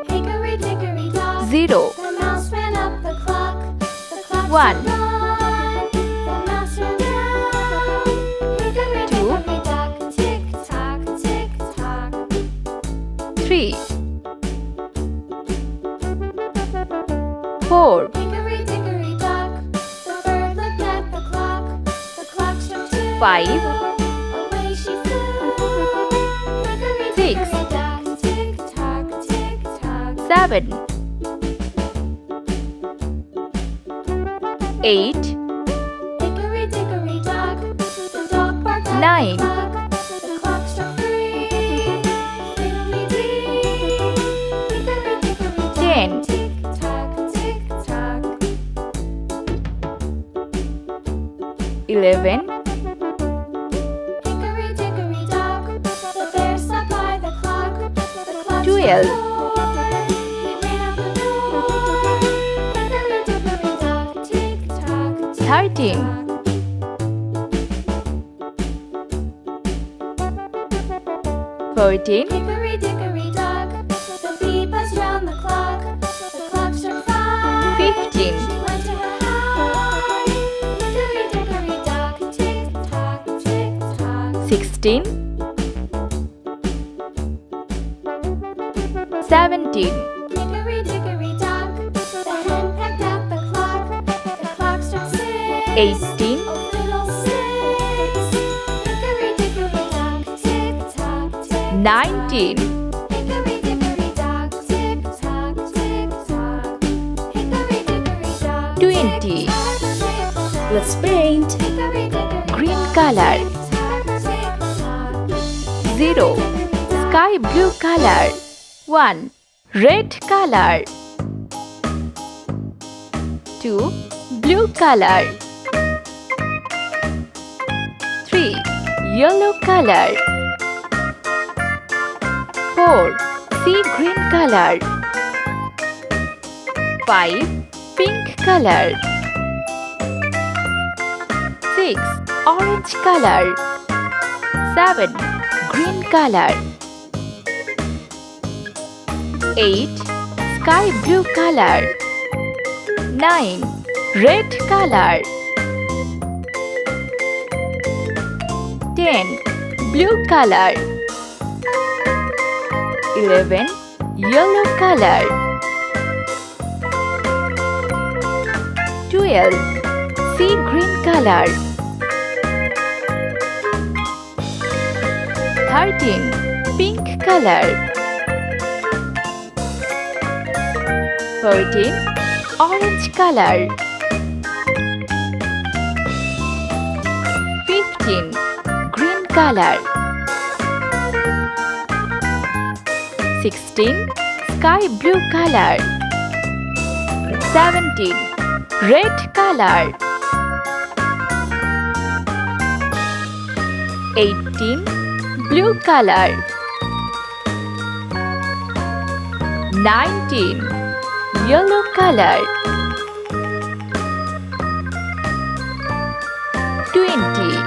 Hickory dickory dock. 0 The mouse ran up the clock. The clock 1 struck 1. The mouse ran down. Hickory 2 dickory dock. Tick tock, tick tock. 3 4 Hickory dickory dock. The bird looked at the clock. The clock struck 2. 5 Away she flew. Hickory 6 dickory dock. Tick tock, tick tock. 7 8 Hickory dickory dock. The dog barked at 9 the clock. The clock struck 3. Fiddly-dee. Hickory dickory dock. 10 Tick tock, tick tock. 11 Hickory dickory dock. The bear sat by the clock. The clock 12 struck 4. He ran out the door. Hickory dickory dock. Tick tock, tick 13 tock. 14 Hickory dickory dock. The bee buzzed round the clock. The clock struck 5. 15 She went to her hive. Hickory dickory dock. Tick tock, tick tock. 16 17 Hickory dickory dock. The hen pecked at the clock. The clock struck 6. 18 Oh, fiddlesticks. Hickory dickory dock. Tick tock, tick 19 Hickory dickory dock. Tick tock, tick tock. Hickory dickory dock. 20 Let's paint. Hickory dickory Green dock. color. Tick tock, tick tock. 0 Sky blue color 1 Red color 2 Blue color 3 Yellow color 4 Sea green color 5 Pink color 6 Orange color 7 Green color 8 Sky blue color 9 Red color 10 Blue color 11 Yellow color 12 Sea green color 13 Pink color 14 Orange color 15 Green color 16 Sky blue color 17 Red color 18 Blue color 19 Yellow color 20